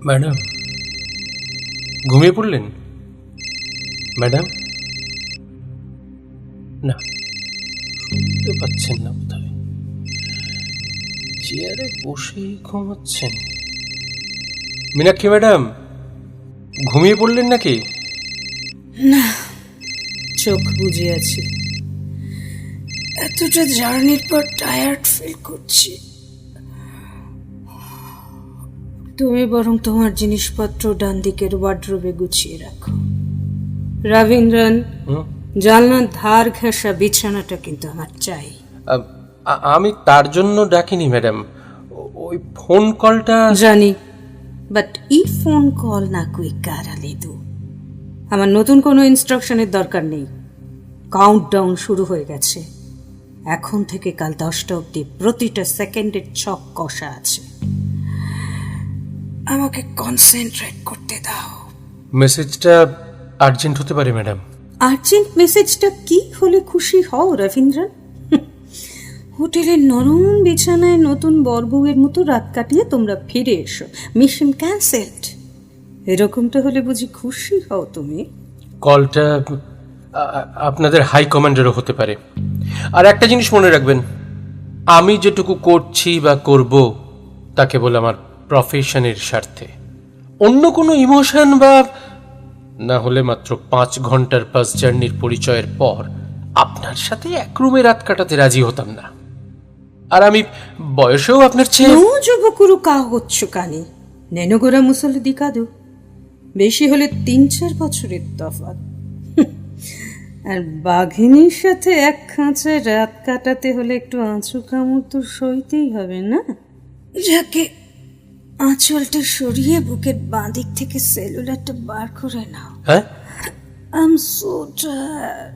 Madam, ঘুমিয়ে পড়লেন? Madam, না, শুনতে পাচ্ছেন না বোধহয়। চেয়ারে বসেই ঘুমাচ্ছেন। মীনাক্ষী ম্যাডাম, ঘুমিয়ে পড়লেন নাকি? না, চোখ বুজে আছি। এতটা জার্নির পর টায়ার্ড ফিল করছি। তুমি বরং তোমার জিনিসপত্র ডান দিকের ওয়ার্ডরোবে গুছিয়ে রাখো। রবীন্দ্রন, জানলার ধার ঘেঁষা বিছানাটা কিন্তু আমার চাই। আমি তার জন্য ডাকিনি ম্যাডাম, ওই ফোন কলটা। জানি, বাট ই ফোন কল না কুই কারা লেদু। আমার নতুন কোনো ইনস্ট্রাকশনের দরকার নেই। কাউন্টডাউন শুরু হয়ে গেছে। এখন থেকে কাল 10টা অবধি প্রতিটা সেকেন্ডের ছক কষা আছে। আমাকে কনসেন্ট্রেট করতে দাও। মেসেজটা আর্জেন্ট হতে পারে ম্যাডাম। আর্জেন্ট মেসেজটা কি হলে খুশি হও রবীন্দ্রন? হোটেলের নরম বিছানায় নতুন বরবউয়ের মতো রাত কাটিয়ে তোমরা ফিরে এসো, মিশন ক্যান্সেলড। এরকমটা হলে বুঝি খুশি হও তুমি? কলটা আপনাদের হাই কমান্ডারও হতে পারে। আর একটা জিনিস মনে রাখবেন, আমি যেটুকু করছি বা করব তা কেবল আমার প্রফেশনের স্বার্থে। অন্য কোনো ইমোশন বা না হলে মাত্র 5 ঘন্টার বাস জার্নির পরিচয়ের পর আপনার সাথে এক রুমে রাত কাটাতে রাজি হতাম না। আর আমি বয়সেও আপনার চেয়ে। নো যুবকুরু কা হচ্ছ কানি নেনগোরা মুসলে দিকাদু। বেশি হলে 3-4 বছরের তফাৎ। আর বাঘিনীর সাথে এক খাঁচায় রাত কাটাতে হলে একটু আঁচু কামড় তো সইতেই হবে না? যাকে আঁচলটা সরিয়ে বুকের বাঁ দিক থেকে সেলুলারটা বার করে নাও। হ্যাঁ, আই এম সো টায়ার্ড।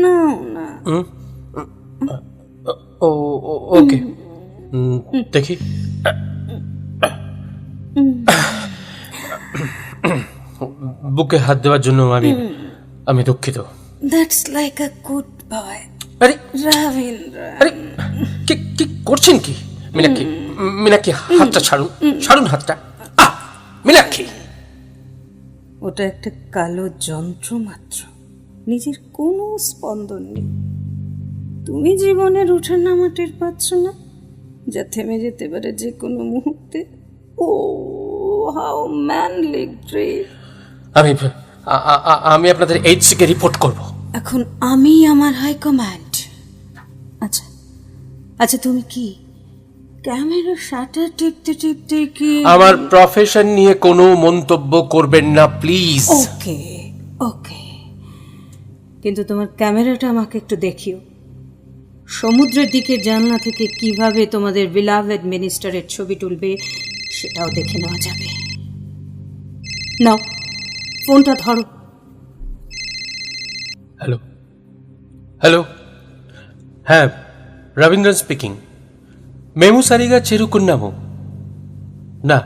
নাও না। ও ওকে, দেখি। বুকে হাত দেওয়ার জন্য আমি দুঃখিত। That's like a good boy আরে রবীন্দ্র। আরে, কি করছেন কি মীনাক্ষী? মীনাক্ষী, হাতটা ছাড়ুন, ছাড়ুন হাতটা। মীনাক্ষী, ওটা একটা কালো যন্ত্র মাত্র, নিজের কোনো স্পন্দন নেই। তুমি জীবনের ওঠানামা টের পাচ্ছ না, যা থেমে যেতে পারে যে কোনো মুহূর্তে? ও হাউ ম্যানলি গ্রেট। আমি আপনাদের এইচসি কে রিপোর্ট করব। এখন আমি আমার হাইকমান্ড। আচ্ছা আচ্ছা, তুমি কি ক্যামেরা শাটার টিপতে টিপতে কি? আমার প্রফেশন নিয়ে কোনো মন্তব্য করবেন না প্লিজ। ওকে ওকে, কিন্তু তোমার ক্যামেরাটা আমাকে একটু দেখিও। সমুদ্রের দিকে জানলা থেকে কিভাবে তোমাদের বিলাভেড মিনিস্টারের ছবি তুলবে সেটাও দেখে নেওয়া যাবে। নাও, ফোনটা ধরো। হ্যালো হ্যালো, হ্যাঁ, রবীন্দ্রন স্পিকিং। মেমু সারিগা চেরুকুন্নামু। না,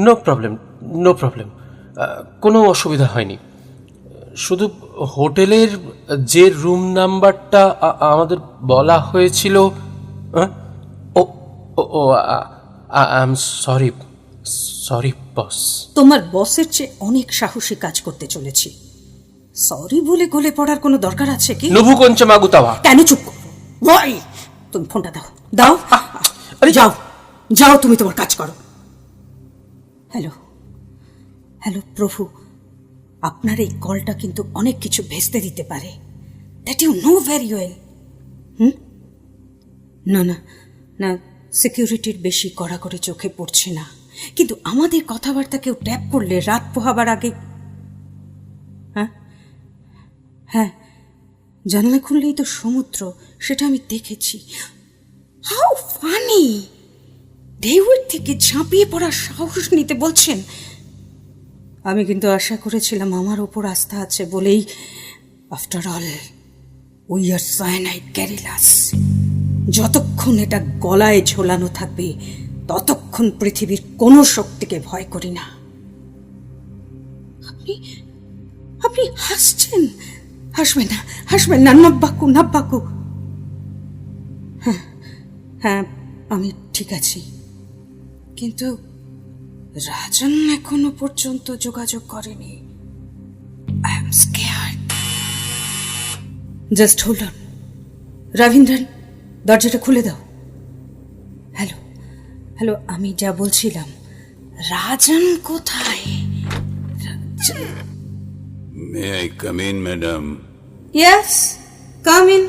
নো প্রবলেম, নো প্রবলেম, কোনো অসুবিধা হয়নি। শুধু হোটেলের যে রুম নাম্বারটা আমাদের বলা হয়েছিল। ও ও I am sorry, sorry boss. তোমার বসের চেয়ে অনেক সাহসী কাজ করতে চলেছি। সরি বলে গলে পড়ার কোনো দরকার আছে কি? নবু কঞ্চে মাগুতাওয়া। কেন চুপ করো? ওয়াই, তুমি ফোনটা দাও দাও। যাও যাও, তুমি তোমার কাজ করো। হ্যালো হ্যালো প্রভু, আপনার এই কলটা কিন্তু অনেক কিছু ভেস্তে দিতে পারে। That you know very well. না না না, সিকিউরিটির বেশি কড়াকড়ি চোখে পড়ছে না, কিন্তু আমাদের কথাবার্তা কেউ ট্যাপ করলে রাত পোহাবার আগে। হ্যাঁ হ্যাঁ, জানলা খুললেই তো সমুদ্র, সেটা আমি দেখেছি। How funny! ঢেউয়ের থেকে ঝাঁপিয়ে পড়ার সাহস নিতে বলছেন। আমি কিন্তু আশা করেছিলাম আমার ওপর আস্থা আছে বলেই। After all we are cyanide guerrillas. যতক্ষণ এটা গলায় ঝোলানো থাকবে ততক্ষণ পৃথিবীর কোনো শক্তিকে ভয় করি না। আপনি আপনি হাসছেন? হাসবেন না, হাসবেন না, নাব্বাকু নাব্বাকু। হ্যাঁ হ্যাঁ, আমি ঠিক আছি, কিন্তু রাজন এখনো পর্যন্ত যোগাযোগ করেনি। I am scared. Just hold on. Rabindran, দরজাটা খুলে দাও। হ্যালো হ্যালো, আমি যা বলছিলাম, রাজন কোথায়? May I come in, madam? Yes, come in.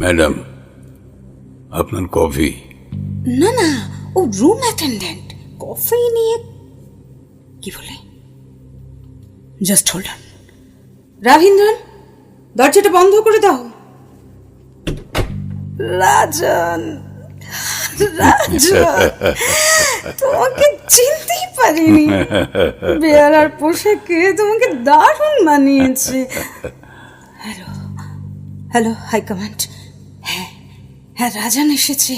Madam, আপনার কফি। না না, ও রুম অ্যাটেন্ডেন্ট, কফি নিয়ে কি বলে? Just hold on. রবীন্দ্রন, দরজাটা বন্ধ করে দাও। রাজন, রাজন, তোমাকে চিনতেই পারিনি। বেয়ারার পোশাকে তোমাকে দারুণ মানিয়েছে। Hello hello, hi command. হ্যাঁ হ্যাঁ, রাজন এসেছে।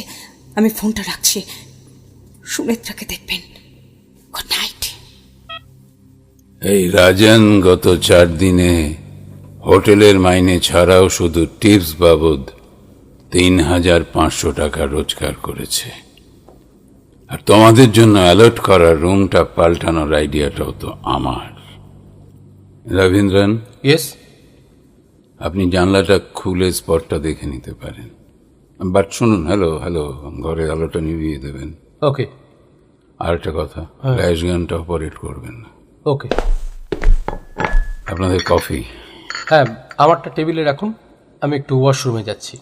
আমি ফোনটা রাখছি, সুমিত্রাকে দেখবেন। Good night. এই রাজন গত 4 দিনে হোটেলের মাইনে ছাড়াও শুধু টিপস বাবদ 3,500 টাকা রোজগার করেছে। আর তোমাদের জন্য অ্যালার্ট করা রুমটা পাল্টানোর আইডিয়াটাও তো আমার। রবীন্দ্রন, ইয়েস। আপনি জানলাটা খুলে স্পটটা দেখে নিতে পারেন। বাট শুনুন, হ্যালো হ্যালো, ঘরের আলোটা নিভিয়ে দেবেন। ওকে আর একটা কথা, ফ্ল্যাশ গানটা অপারেট করবেন না। ওকে। আপনাদের কফি। হ্যাঁ, আমারটা টেবিলে রাখুন, আমি একটু ওয়াশরুমে যাচ্ছি।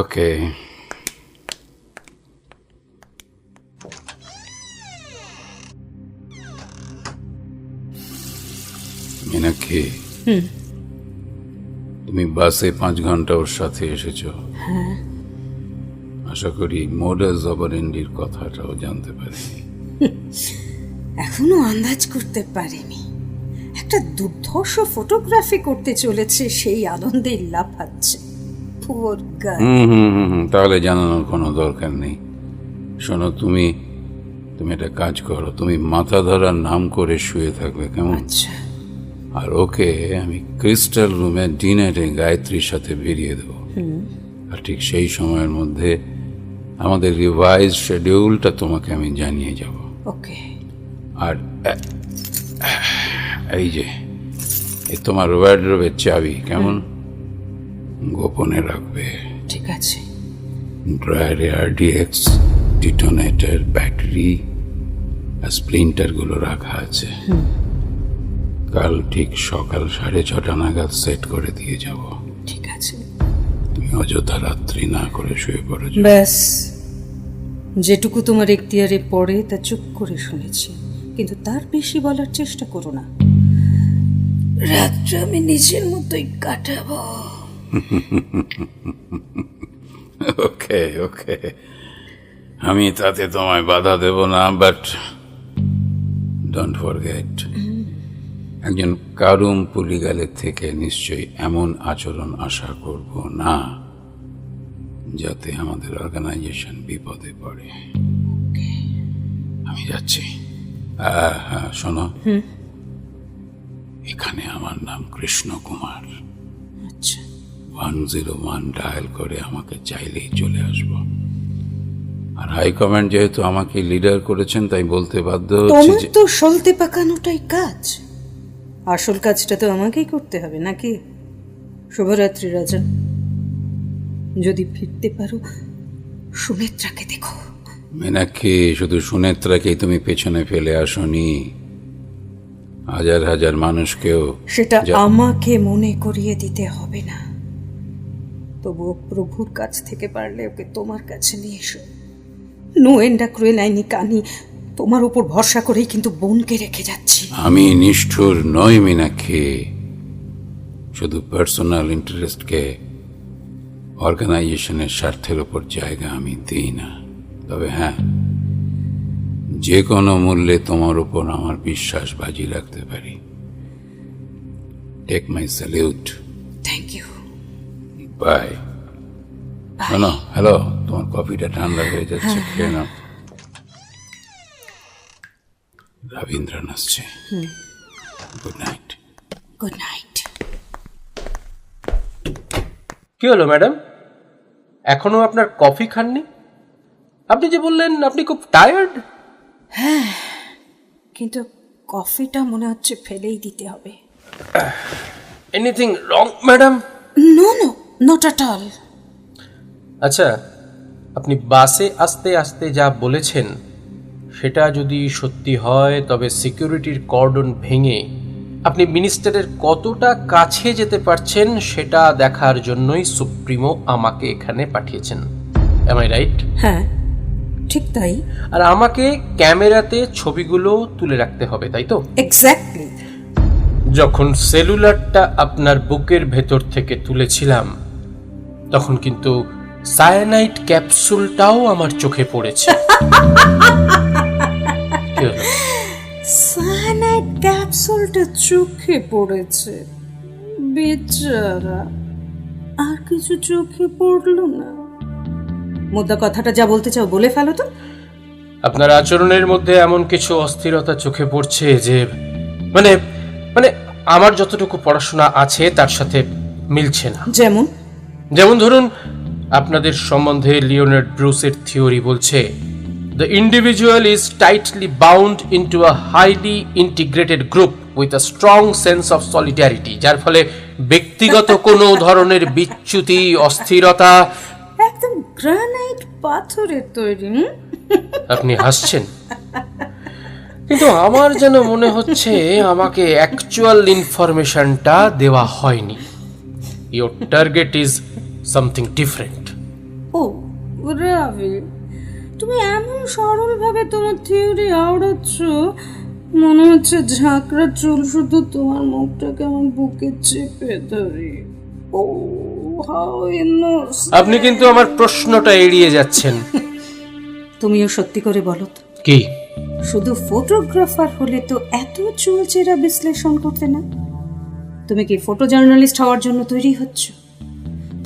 ওকে। মীনাক্ষী, তুমি বাসে 5 ঘন্টা ওর সাথে এসেছো। আশা করি মোডাস অপারেন্ডির কথাটাও জানতে পারিনি। এখনো আন্দাজ করতে পারিনি। একটা দুর্ধর্ষ ফটোগ্রাফি করতে চলেছে, সেই আনন্দে লাফাচ্ছে। Poor girl. তাহলে জানানোর কোনো দরকার নেই। শোনো, তুমি একটা কাজ করো, তুমি মাথা ধরার নাম করে শুয়ে থাকবে, কেমন? আচ্ছা। আর ওকে আমি ক্রিস্টাল রুমে ডিনারে গায়ত্রীর সাথে বেরিয়ে দেবো। আর ঠিক সেই সময়ের মধ্যে আমাদের রিভাইজ শিডিউলটা তোমাকে আমি জানিয়ে যাব। ওকে। আর এই যে এই তোমার ওয়ার্ডরোবের চাবি, কেমন? গোপনে রাখবে। ঠিক আছে। ড্রায়ারে RDX, ডিটোনেটর, ব্যাটারি আর স্প্লিন্টারগুলো রাখা আছে। কাল ঠিক সকাল 6:30 নাগাদ সেট করে দিয়ে যাব। ঠিক আছে। তুমি অযথা রাত্রি না করে শুয়ে পড়ো। ব্যাস, যেটুকু তোমার এখতিয়ারে পড়ে তা চুপ করে শুনেছি, কিন্তু তার বেশি বলার চেষ্টা করো না। রাতটা আমি নিজের মতোই কাটাবো। ওকে ওকে, আমি তাতে তোমায় বাধা দেব না, বাট ডোন্ট ফরগেট, একজন কারুম পুলিগালের থেকে নিশ্চয়ই এমন আচরণ আশা করব না যাতে আমাদের অর্গানাইজেশন বিপদে পড়ে। আমি যাচ্ছি। হ্যাঁ শোনো, এখানে আমার নাম কৃষ্ণ কুমার। আচ্ছা। 101 ডায়াল করে আমাকে চাইলেই চলে আসব। আর হাইকমান্ড যেহেতু আমাকে লিডার করেছেন, তাই বলতে বাধ্য হচ্ছি তোমার যে তো সলতে পাকানোটাই কাজ, আসল কাজটা তো আমাকেই করতে হবে নাকি? শুভরাত্রি রাজন। যদি ফিরতে পারো, সুনেত্রাকে দেখো। মীনাক্ষী, শুধু সুনেত্রাকেই তুমি পেছনে ফেলে আসনি, হাজার হাজার মানুষকেও। সেটা আমাকে মনে করিয়ে দিতে হবে না। তবুও প্রভুর কাছ থেকে পারলে ওকে তোমার কাছে নিয়ে এসো। নো এন্ডা ক্রুয়েল আইনি কানি, তোমার উপর ভরসা করেই কিন্তু বোনকে রেখে যাচ্ছি। আমি নিষ্ঠুর নই মীনাক্ষী, শুধু পার্সোনাল ইন্টারেস্টকে অর্গানাইজেশনের স্বার্থের ওপর জায়গা আমি দিই না। তবে হ্যাঁ, যে কোনো মূল্যে তোমার উপর আমার বিশ্বাস বাজি রাখতে পারি। Take my salute. Thank you. Bye. শোনো, হ্যালো, তোমার কফিটা ঠান্ডা হয়ে যাচ্ছে, খেয়ে নাও। রবীন্দ্রন আসছে। Good night. Good night. কি হলো ম্যাডাম, এখনো আপনার কফি খাননি? আপনি যে বললেন আপনি খুব টায়ার্ড। কিন্তু কফিটা মনে হচ্ছে ফেলেই দিতে হবে। Anything wrong madam? No no, not at all. আচ্ছা, আপনি বাসে আসতে আসতে যা বলেছেন সেটা যদি সত্যি হয়, তবে সিকিউরিটির কর্ডন ভেঙে আপনি মিনিস্টারের কতটা কাছে যেতে পারছেন সেটা দেখার জন্যই সুপ্রিমো আমাকে এখানে পাঠিয়েছেন। Am I right? হ্যাঁ, ঠিক তাই। আর আমাকে ক্যামেরাতে ছবিগুলো তুলে রাখতে হবে, তাই তো? এক্স্যাক্টলি। যখন সেলুলারটা আপনার বুকের ভেতর থেকে তুলেছিলাম তখন কিন্তু সায়ানাইড ক্যাপসুলটাও আমার চোখে পড়েছে। কি হলো? সায়ানাইড ক্যাপসুলটা চোখে পড়েছে? বেচারা, আর কিছু চোখে পড়লো না? মুদ্রা কথাটা যা বলতে চাও বলে ফেলো তো। আপনার আচরণের মধ্যে এমন কিছু অস্থিরতা চোখে পড়ছে যে মানে মানে আমার যতটুকু পড়াশোনা আছে তার সাথে মিলছে না। যেমন ধরুন, আপনাদের সম্বন্ধে লিওনার্ড ব্রুসের থিওরি বলছে the individual is tightly bound into a highly integrated group with a strong sense of solidarity, যার ফলে ব্যক্তিগত কোনো ধরনের বিচ্যুতি, অস্থিরতা। একদম গ্রানাইট পাথরের তৈরি। আপনি হাসছেন, কিন্তু আমার যেন মনে হচ্ছে আমাকে অ্যাকচুয়াল ইনফরমেশনটা দেওয়া হয়নি। Your target is something different. ও রাভি, তুমি এমন সরলভাবে তোমার থিওরি আওড়াচ্ছ, মনে হচ্ছে ঝাঁকড়া চুল শুধু তোমার মুখটাকে আমার বুকে চেপে ধরে। ও হাউ ইনোসেন্ট। আপনি কিন্তু আমার প্রশ্নটা এড়িয়ে যাচ্ছেন। তুমিও সত্যি করে বলো তো, কি শুধু ফটোগ্রাফার হলে তো এত চুলচেরা বিশ্লেষণ করতে না? তুমি কি ফটো জার্নালিস্ট হওয়ার জন্য তৈরি হচ্ছ?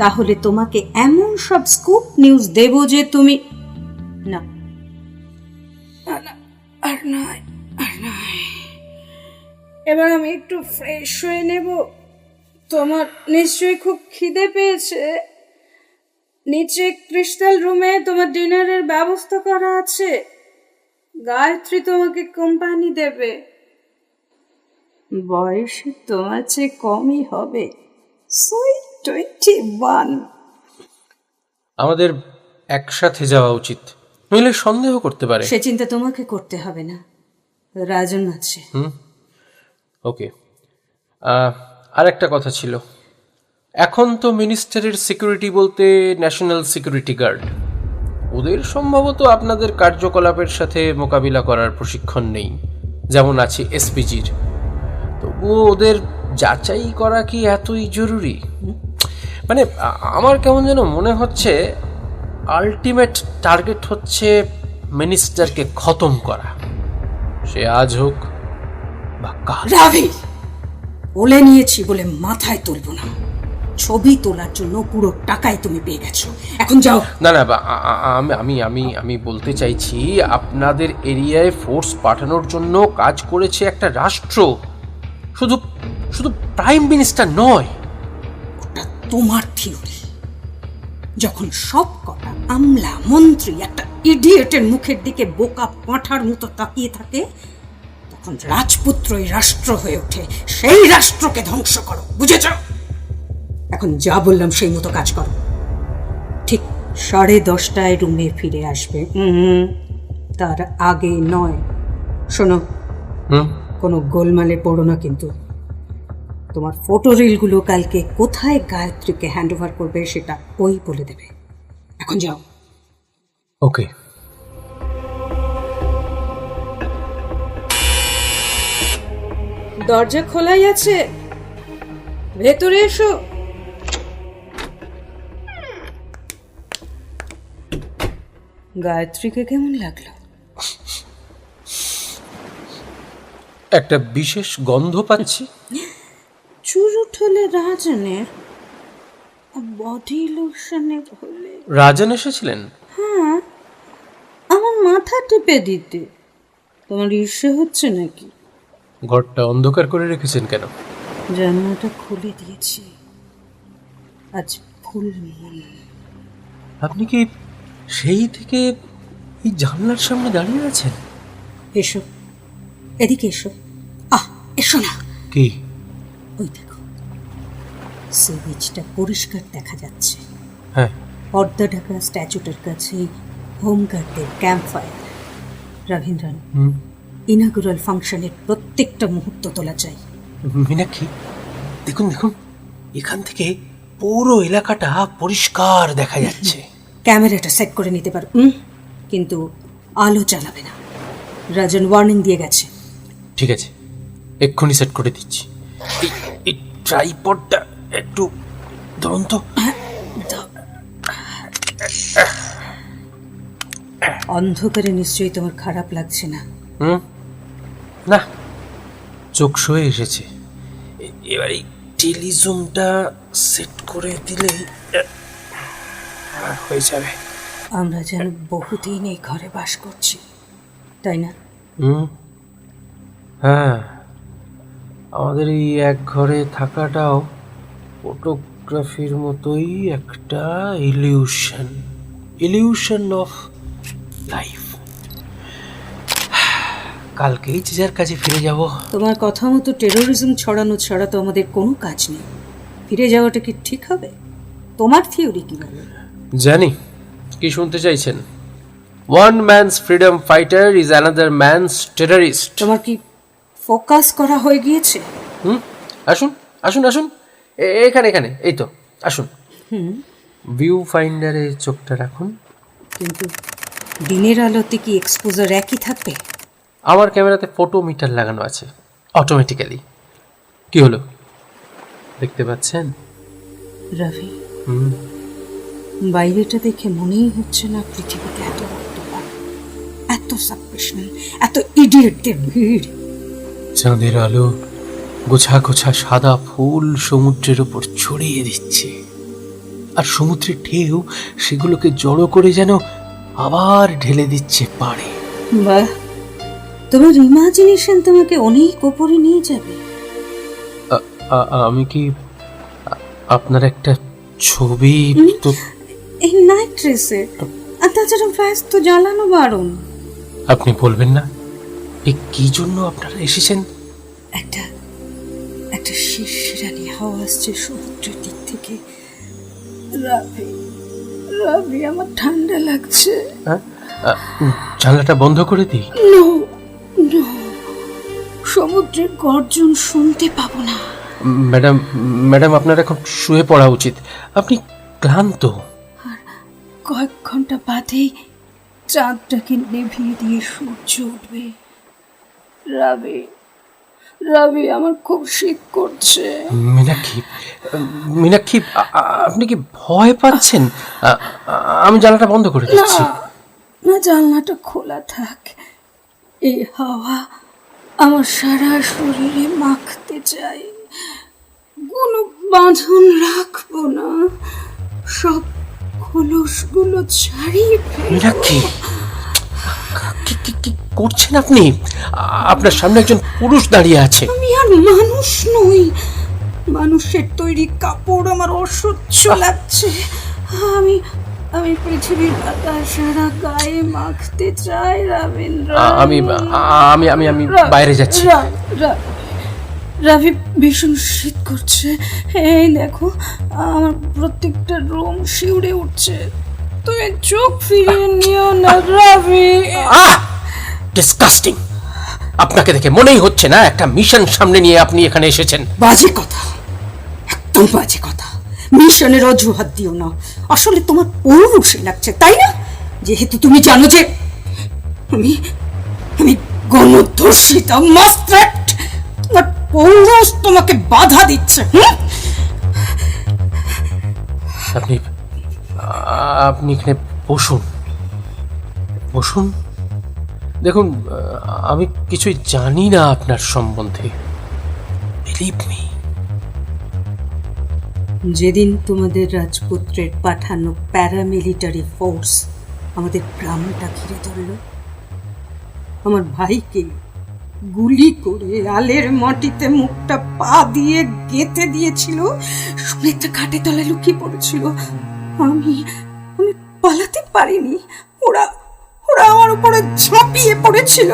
তাহলে তোমাকে এমন সব স্কুপ নিউজ দেব যে তুমি না। আর নয়, আর নয়। এবার আমি একটু ফ্রেশ হয়ে নেব। তোমার নিশ্চয়ই খুব খিদে পেয়েছে। নিচে ক্রিস্টাল রুমে তোমার ডিনারের ব্যবস্থা করা আছে। গায়ত্রী তোমাকে কোম্পানি দেবে। বয়স তোমার চেয়ে কমই হবে, সুইট 21। আমাদের একসাথে যাওয়া উচিত, নইলে সন্দেহ করতে পারে। সে চিন্তা তোমাকে করতে হবে না, রাজন আছে। ওকে, আর একটা কথা ছিল। এখন তো মিনিস্টারের সিকিউরিটি বলতে ন্যাশনাল সিকিউরিটি গার্ড, ওদের সম্ভবত আপনাদের কার্যকলাপের সাথে মোকাবিলা করার প্রশিক্ষণ নেই, যেমন আছে এসপিজির। তবুও ওদের যাচাই করা কি এতই জরুরি? মানে আমার কেমন যেন মনে হচ্ছে আলটিমেট টার্গেট হচ্ছে মিনিস্টারকে খতম করা, সে আজ হোক বা কাল। রাভি, বলে নিয়েছি বলে মাথায় তুলবো না। ছবি তোলার জন্য পুরো টাকাই তুমি পেয়ে গেছো, এখন যাও। না না, আমি আমি আমি বলতে চাইছি, আপনাদের এরিয়ায় ফোর্স পাঠানোর জন্য কাজ করেছে একটা রাষ্ট্র, শুধু শুধু প্রাইম মিনিস্টার নয়। ওটা তোমার থিওরি। যখন সব কটা আমলা মন্ত্রী একটা ইডিয়েটের মুখের দিকে বোকা পাঁঠার মতো তাকিয়ে থাকে, তখন রাজপুত্রই রাষ্ট্র হয়ে ওঠে। সেই রাষ্ট্রকে ধ্বংস করো, বুঝেছ? এখন যা বললাম সেই মতো কাজ করো। ঠিক 10:30টায় রুমে ফিরে আসবে। তার আগে নয়। শোনো, কোনো গোলমালে পড়ো না কিন্তু। তোমার ফটো রিলগুলো কালকে কোথায় গায়ত্রীকে হ্যান্ড ওভার করবে সেটা ওই বলে দেবে। এখন যাও। ওকে। দরজা খোলাই আছে, ভেতরে এসো। গায়ত্রীকে কেমন লাগলো? একটা বিশেষ গন্ধ পাচ্ছি। চুরুট হলে রাজনের, বডি লোশনের হলে। রাজন এসেছিলেন? হ্যাঁ, আমার মাথা টিপে দিতে। তোমার ঈর্ষে হচ্ছে নাকি? ঘরটা অন্ধকার করে রেখেছেন কেন? জানালাটা খুলে দিয়েছি, আজ ফুল মুন। আপনি কি সেই থেকে এই জানলার সামনে দাঁড়িয়ে আছেন? এসো, এদিকে এসো। এসো না। কি? ওই দেখো, সি বিচটা পরিষ্কার দেখা যাচ্ছে। হ্যাঁ। পর্দা ঢাকা স্ট্যাচুটার কাছে হোমগার্ডদের ক্যাম্প ফায়ার। রবীন্দ্রন, ইনাগুরাল ফাংশনের প্রত্যেকটা মুহূর্ত তোলা চাই। মীনাক্ষী, দেখুন দেখুন, এখান থেকে পুরো এলাকাটা পরিষ্কার দেখা যাচ্ছে। ক্যামেরাটা সেট করে নিতে পারো, কিন্তু আলো জ্বালাবে না। রাজন ওয়ার্নিং দিয়ে গেছে। ঠিক আছে, এক্ষুনি সেট করে দিচ্ছি। এই ট্রাইপডটা একটু ধরুন তো। অন্ধকারে নিশ্চয়ই তোমার খারাপ লাগছে না? না, চোখ সয়ে এসেছে। এবার এই টেলিজুমটা সেট করে দিলেই হয়ে যাবে। আমরা যেন বহুদিন এই ঘরে বাস করছি, তাই না? হ্যাঁ, আমাদের এই এক ঘরে থাকাটাও ফটোগ্রাফির মতোই একটা ইলিউশন অফ লাইফ। কালকেই যে যার কাছে ফিরে যাব। তোমার কথা মতো টেরোরিজম ছড়ানো ছাড়া তো আমাদের কোনো কাজ নেই। ফিরে যাওয়াটা কি ঠিক হবে? তোমার থিওরি কি বলে? জানি কি শুনতে চাইছেন। One man's freedom fighter is another man's terrorist. তোমার কি ফোকাস করা হয়ে গিয়েছে? আসুন আসুন আসুন, এখানে এখানে, এই তো আসুন। ভিউ ফাইন্ডারে চোখটা রাখুন। কিন্তু দিনের আলোতে কি এক্সপোজার একই থাকবে? আমার ক্যামেরাতে ফটো মিটার লাগানো আছে অটোমেটিক্যালি। কি হলো, দেখতে পাচ্ছেন? রবি, বাইরেটা দেখে মনেই হচ্ছে না পৃথিবীতে এত রক্তপাত, এত সাবপ্রেশন, এত ইডিয়েটদের ভিড়। চাঁদের আলো গোছা গোছা সাদা ফুল সমুদ্রের ওপর ছড়িয়ে দিচ্ছে, আর সমুদ্রের ঢেউ সেগুলোকে জড়ো করে যেন আবার ঢেলে দিচ্ছে পাড়ে। বাহ, তোমার ইমাজিনেশন তোমাকে অনেক উপরে নিয়ে যাবে। আমি কি আপনার একটা ছবি তো? এই নাইট ড্রেসে, আর তাছাড়া ফ্ল্যাশ তো জ্বালানো বারণ। আপনি বলবেন না এই কি জন্য আপনারা এসেছেন? একটা শিরশিরানি হাওয়া আসছে সমুদ্রের দিক থেকে। রবি, আমার ঠান্ডা লাগছে। জানলাটা বন্ধ করে দিই? নো, সমুদ্রের গর্জন শুনতে পাবো না। ম্যাডাম আপনার এখন শুয়ে পড়া উচিত, আপনি ক্লান্ত। আর কয়েক ঘন্টা বাদেই চাঁদটাকে নেভিয়ে দিয়ে সূর্য উঠবে। রবি, আমার খুব শীত করছে। মীনাক্ষী, আপনি কি ভয় পাচ্ছেন? আমি জানলাটা বন্ধ করে দিচ্ছি। না, জানলাটা খোলা থাক। এই হাওয়া আমার সারা শরীরে মাখতে চাই। কোনো বাঁধন রাখবো না, সব খোলসগুলো ছাড়িয়ে ফেলবো। মীনাক্ষী, কি করছেন আপনি? আপনার সামনে একজন পুরুষ দাঁড়িয়ে আছে। আমি আর মানুষ নই, মানুষের তৈরি কাপড় আমার অসহ্য লাগছে। আমি পৃথিবীর বাতাস সারা গায়ে মাখতে চাই। রবীন্দ্র, আমি বাইরে যাচ্ছি। রবি, ভীষণ শীত করছে। এই দেখো, আমার প্রত্যেকটা রুম শিউরে উঠছে। তুমি চোখ ফিরিয়ে নিও না রবি। ডিসকাস্টিং! আপনাকে দেখে মনেই হচ্ছে না একটা মিশন সামনে নিয়ে আপনি এখানে এসেছেন। বাজে কথা, একদম বাজে কথা। মিশনের অজুহাত দিও না। আসলে তোমার পৌরুষে লাগছে, তাই না? যেহেতু তুমি জানো যে আমি গণধর্ষিতা, মাস্ট্রেট, তোমার পৌরুষ তোমাকে বাধা দিচ্ছে। আপনি এখানে বসুন। দেখুন, আমি কিছুই জানি না আপনার সম্বন্ধে। Believe me. যেদিন তোমাদের রাজপুত্রের পাঠানো প্যারামিলিটারি ফোর্স আমাদের গ্রামটা ঘিরে ধরল, আমার ভাইকে গুলি করে আলের মাটিতে মুখটা পা দিয়ে গেঁথে দিয়েছিল, সুনেত্রা ঘাটে তলায় লুকিয়ে পড়েছিল। আমি পালাতে পারিনি। ওরা আমার উপরে ঝাঁপিয়ে পড়েছিল।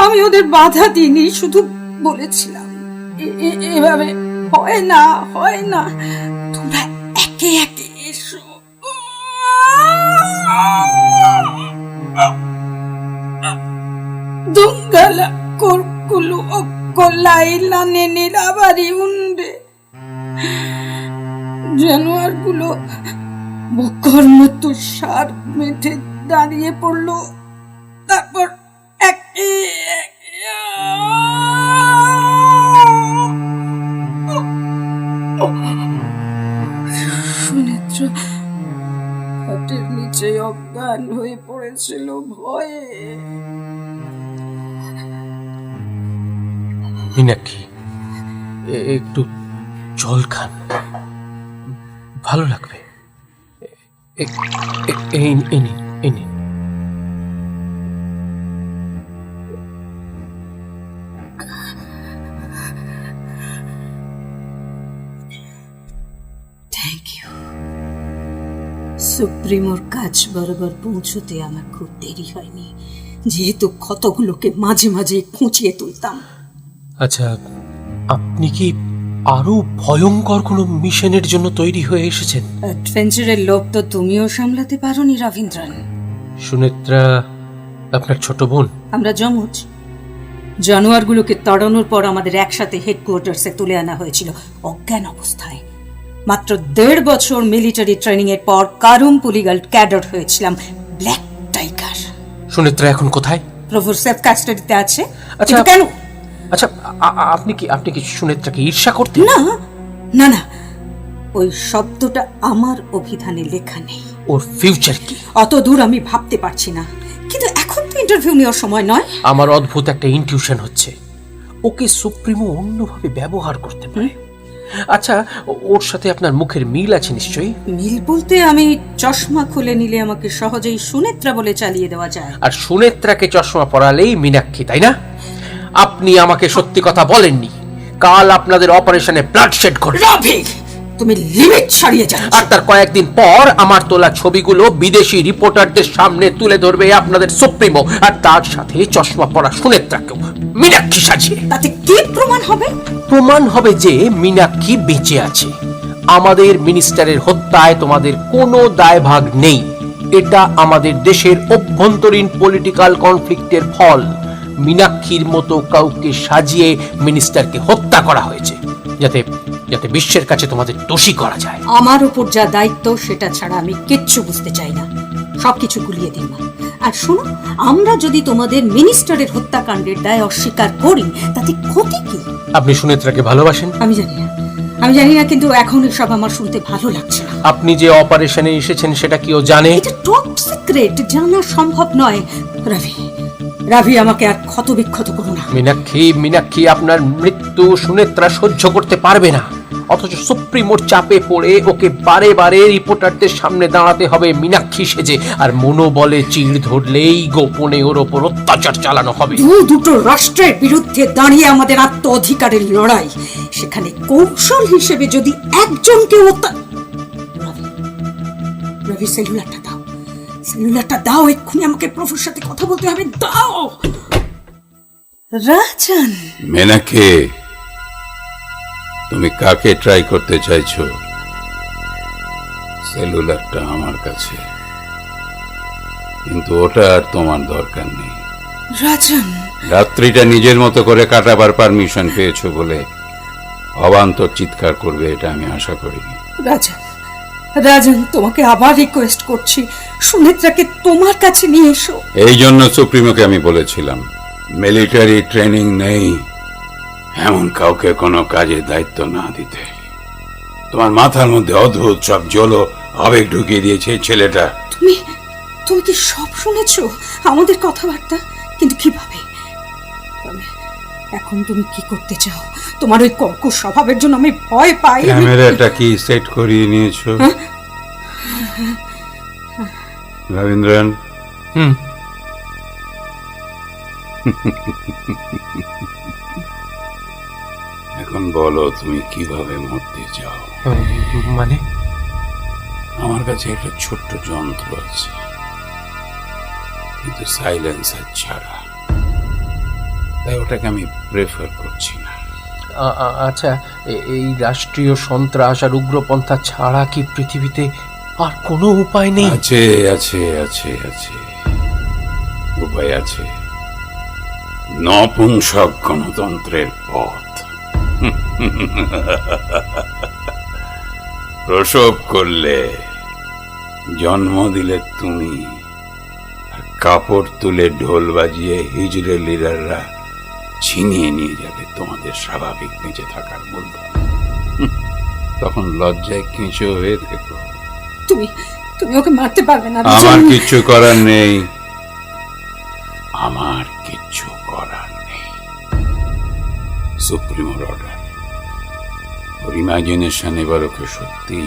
আমি ওদের বাধা দিইনি, শুধু বলেছিলাম এভাবে হয় না, হয় না, তোমরা একে একে এসো। ದುಂಗಲ ಕೊರ್ಕುಲು ಒಕ್ಕೊಲ್ಲ ಇಲ್ಲ ನೆನೆರಾಬಾರಿ ಉಂಡೆ। জানোয়ারগুলো বোকার মতো সার মেঠে দাঁড়িয়ে পড়লো, তারপর একে একে সুনেত্রা খাটের নিচে অজ্ঞান হয়ে পড়েছিল ভয়ে। মীনাক্ষী, একটু জল খান, ভালো লাগবে। এই নিন, এই নিন। Thank you. সুপ্রিমোর কাজ বরাবর পৌঁছতে আমার খুব দেরি হয়নি, যেহেতু ক্ষতগুলোকে মাঝে মাঝে খুঁচিয়ে তুলতাম। আচ্ছা, আপনি কি আরো ভয়ঙ্কর কোনো মিশনের জন্য তৈরি হয়ে এসেছেন? অ্যাডভেঞ্চারের লোভ তো তুমিও সামলাতে পারোনি রবীন্দ্রন। সুনেত্রা আপনার ছোট বোন? আমরা যমজ। জানোয়ারগুলোকে তাড়ানোর পর আমাদের একসাথে হেডকোয়ার্টার্সে তুলে আনা হয়েছিল অজ্ঞান অবস্থায়। মাত্র 1.5 বছর মিলিটারি ট্রেনিং এর পর কারুম পুলিগাল ক্যাডার হয়েছিলাম ব্ল্যাক টাইগার। সুনেত্রা এখন কোথায়? প্রভুর সেফ কাস্টাডিতে আছে। আচ্ছা, কিন্তু কেন? আচ্ছা, আপনি কি সুনেত্রাকে ঈর্ষা করতেন? না না না, ওই শব্দটা আমার অভিধানে লেখা নেই। ওর ফিউচার কি? অত দূর আমি ভাবতে পারছি না, কিন্তু এখন তো ইন্টারভিউ নেওয়ার সময় নয়। আমার অদ্ভুত একটা ইনটিউশন হচ্ছে, ওকে সুপ্রিমো অন্যভাবে ব্যবহার করতে পারে। আচ্ছা, ওর সাথে আপনার মুখের মিল আছে নিশ্চয়ই? মিল বলতে আমি চশমা খুলে নিলে আমাকে সহজেই সুনেত্রা বলে চালিয়ে দেওয়া যায়। আর সুনেত্রাকে চশমা পরালেই মীনাক্ষী, তাই না? আপনি আমাকে সত্যি কথা বলেননি। কাল আপনাদের অপারেশনে ব্লাড শেড ঘটে। রবি, তুমি লিমিট ছাড়িয়ে যাচ্ছ। আর তার কয়েকদিন পর আমার তোলা ছবিগুলো বিদেশি রিপোর্টারদের সামনে তুলে ধরবে আপনাদের সুপ্রিমো, আর তার সাথে চশমা পরা সুনেত্রাকেও মীনাক্ষী সাজিয়ে। তাতে কি প্রমাণ হবে? প্রমাণ হবে যে মীনাক্ষী বেঁচে আছে। আমাদের মিনিস্টারের হত্যায় তোমাদের কোনো দায়ভাগ নেই। এটা আমাদের দেশের অভ্যন্তরীণ পলিটিক্যাল কনফ্লিক্টের ফল। মীনাক্ষীর মতো কাউকে সাজিয়ে মিনিস্টারকে হত্যা করা হয়েছে, যাতে যাতে বিশ্বের কাছে তোমাদের দোষী করা যায়। আমার উপর যা দায়িত্ব সেটা ছাড়া আমি কিচ্ছু বুঝতে চাই না। সবকিছু গুলিয়ে দিন। আর শোনো, আমরা যদি তোমাদের মিনিস্টারের হত্যাকাণ্ডের দায় অস্বীকার করি তাতে ক্ষতি কি? আপনি সুনেত্রাকে ভালোবাসেন? আমি জানি না, কিন্তু এখন এসব আমার শুনতে ভালো লাগছে না। আপনি যে অপারেশনে এসেছেন সেটা কি ও জানে? এটা টপ সিক্রেট, জানা সম্ভব নয়। রাভি, আমাকে আর ক্ষত বিক্ষত করো না। মীনাক্ষী, আপনার মৃত্যু সুনেত্রা সহ্য করতে পারবে না, অথচ সুপ্রিমোর চাপে পড়ে ওকে বারে বারে রিপোর্টারদের সামনে দাঁড়াতে হবে মীনাক্ষী সেজে। আর মনোবলে চিড় ধরলেই গোপনে ওর ওপর অত্যাচার চালানো হবে। দুটো রাষ্ট্রের বিরুদ্ধে দাঁড়িয়ে আমাদের আত্ম অধিকারের লড়াই, সেখানে কৌশল হিসেবে যদি একজনকে রবি, সেলুলারটা দাও, এক্ষুনি আমাকে প্রভুর সাথে কথা বলতে হবে। দাও। রাজন, মীনাক্ষী, তুমি কাকে ট্রাই করতে চাইছো? সেলুলারটা আমার কাছে, কিন্তু ওটা আর তোমার দরকার নেই। রাজন, রাত্রিটা নিজের মতো করে কাটাবার পারমিশন পেয়েছো বলে অবান্তর চিৎকার করবে এটা আমি আশা করিনি। রাজন, তোমাকে আবার রিকোয়েস্ট করছি, সুনেত্রাকে তোমার কাছে নিয়ে এসো। এই জন্য সুপ্রিমোকে আমি বলেছিলাম মিলিটারি ট্রেনিং নেই এমন কাউকে কোনো কাজে দায়িত্ব না দিতে। তোমার মাথার মধ্যে অদ্ভুত সব জলো আবেগ ঢুকিয়ে দিয়েছে ছেলেটা। তুমি কি সব শুনেছো আমাদের কথাবার্তা? কিন্তু কিভাবে? এখন তুমি কি করতে চাও? তোমার ওই কর্কশ স্বভাবের জন্য আমি ভয় পাই। ক্যামেরাটা কি সেট করিয়ে নিয়েছো রবীন্দ্রন? এখন বলো তুমি কিভাবে মরতে চাও? মানে? আমার কাছে একটা ছোট্ট যন্ত্র আছে, কিন্তু সাইলেন্সার ছাড়া, তাই ওটাকে আমি প্রেফার করছি না। আচ্ছা, এই রাষ্ট্রীয় সন্ত্রাস আর উগ্রপন্থা ছাড়া কি পৃথিবীতে আর কোনো উপায় নেই? আছে আছে আছে আছে, উপায় আছে। নপুংসক গণতন্ত্রের পথ। প্রসব করলে, জন্ম দিলে তুমি, আর কাপড় তুলে ঢোল বাজিয়ে হিজড়ে লিডাররা ছিনিয়ে নিয়ে যাবে তোমাদের স্বাভাবিক বেঁচে থাকার মূলধন। তখন লজ্জায় কেঁচো হয়ে থেকো। তুমি ওকে মারতে পারবে না। আমার কিচ্ছু করার নেই, আমার কিচ্ছু করার নেই। সুপ্রিমোর অর্ডার। ওর ইমাজিনেশন এবার ওকে সত্যি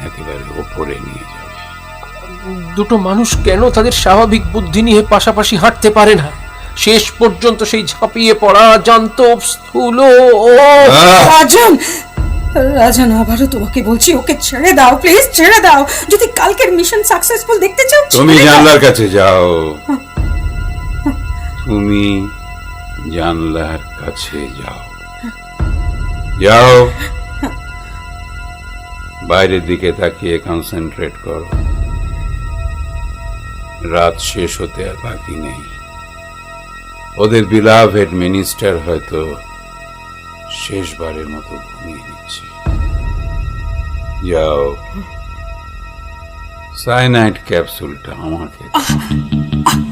একেবারে ওপরে নিয়ে যাবে। দুটো মানুষ কেন তাদের স্বাভাবিক বুদ্ধি নিয়ে পাশাপাশি হাঁটতে পারে না? শেষ পর্যন্ত সেই ঝাঁপিয়ে পড়া জান্তব স্থূল রাজন, আবারও তোমাকে বলছি, ওকে ছেড়ে দাও প্লিজ, ছেড়ে দাও। যদি কালকের মিশন সাকসেসফুল দেখতে চাও, তুমি জানলার কাছে যাও, তুমি জানলার কাছে যাও, যাও। বাইরের দিকে তাকিয়ে কনসেন্ট্রেট করো। রাত শেষ হতে আর বাকি নেই। ওদের বিলাভেড মিনিস্টার হয়তো শেষবারের মতো ঘুমিয়ে নিচ্ছে। যাও, সাইনাইড ক্যাপসুলটা আমাকে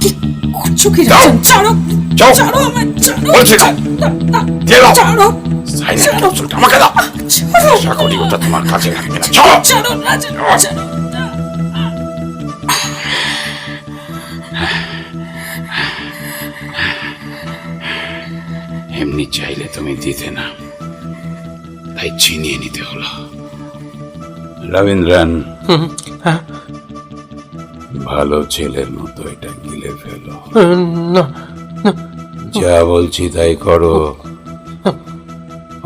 কি করছো কি রাজন? ছাড়ো, ছাড়ো আমায়, ছাড়ো, ছাড়ো, সাইনাইড ক্যাপসুলটা আমাকে দাও। আশা করি ওটা তোমার কাছে থাকবে না। ছাড়ো রাজন, ছাড়ো। এমনি চাইলে তুমি দিতে না, তাই ছিনিয়ে নিতে হলো। রবীন্দ্রন, ভালো ছেলের মতো এটা গিলে ফেলো। না, যা বলছি তাই করো।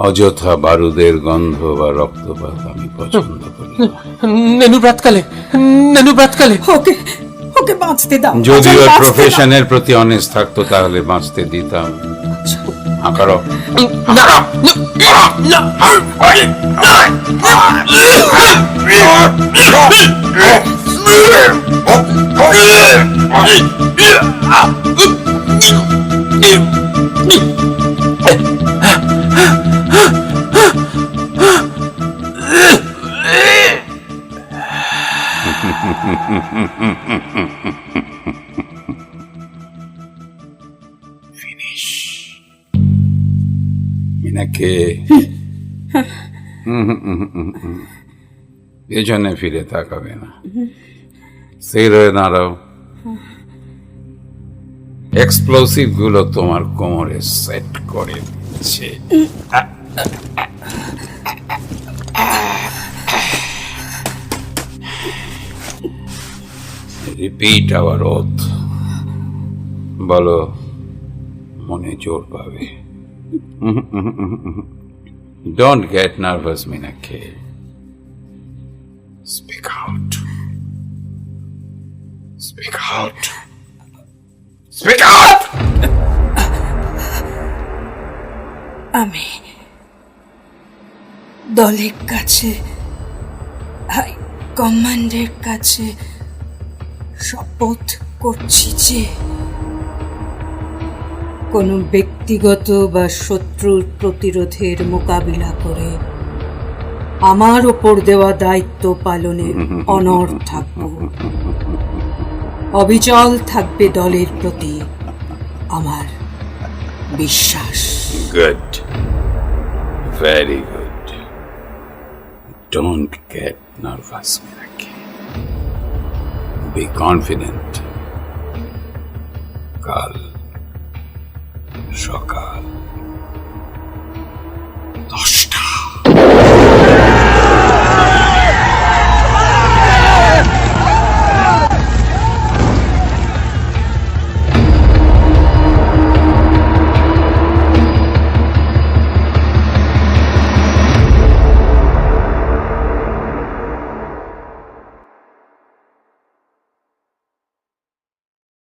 অযথা বারুদের গন্ধ বা রক্তপাত আমি পছন্দ করি না। নেনু প্রাতকালে, নেনু প্রাতকালে ওকে বাঁচতে দাও। যদি ওর বাঁচতে দাও। প্রফেশনের প্রতি অনেস্ট থাকতো তাহলে বাঁচতে দিতাম। করো না, মিনাকে পেছনে ফিরে তাকাবে না, স্থির হয়ে দাঁড়াও। এক্সপ্লোসিভ গুলো তোমার কোমরে সেট করে দিচ্ছে। Repeat our oath. বলো, মনে জোর পাবে। Don't get nervous, Minake. Speak out. Speak out. Speak out! আমি দলের কাছে, হাই কমান্ডের কাছে শপথ করছি যে কোনো ব্যক্তিগত বা শত্রুর প্রতিরোধের মোকাবিলা করে আমার ওপর দেওয়া দায়িত্ব পালনের অনড় থাকব। অবিচল থাকবে দলের প্রতি আমার বিশ্বাস। Good. Very good. Don't get nervous, Minake. Be confident. কাল সকাল